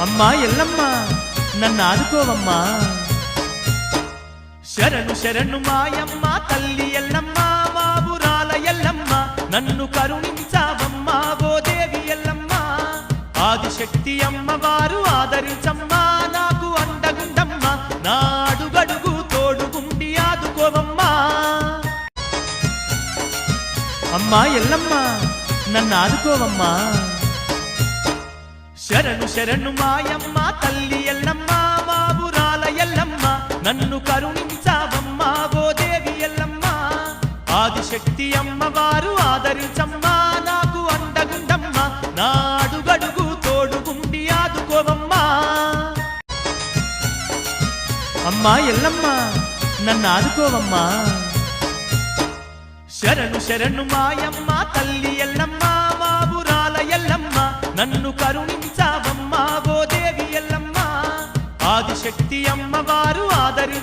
అమ్మా ఎల్లమ్మ నన్ను ఆదుకోవమ్మా. శరణు శరణు మాయమ్మ తల్లి ఎల్లమ్మ మాబురాల ఎల్లమ్మ నన్ను కరుణించావమ్మా ఓ దేవి ఎల్లమ్మ. ఆదిశక్తి అమ్మవారు ఆదరించమ్మా నాకు అండగుండమ్మ నా అడుగడుగు తోడుగుండి ఆదుకోవమ్మా. అమ్మా ఎల్లమ్మ నన్ను ఆదుకోవమ్మా. శరణు శరణు మాయమ్మ తల్లి ఎల్లమ్మ మాబురాల ఎల్లమ్మ నన్ను కరుణించావమ్మా ఓ దేవి ఎల్లమ్మ. ఆదిశక్తి అమ్మవారు ఆదరించమ్మా నాకు అండగుండమ్మ నా అడుగడుగు తోడుగుండి ఆదుకోవమ్మా. అమ్మా ఎల్లమ్మ నన్ను ఆదుకోవమ్మా. శరణు శరణు మాయమ్మ తల్లి ఎల్లమ్మ మాబురాల ఎల్లమ్మ నన్ను కరుణించావమ్మా ఓ దేవి ఎల్లమ్మ. ఆదిశక్తి అమ్మవారు ఆదరి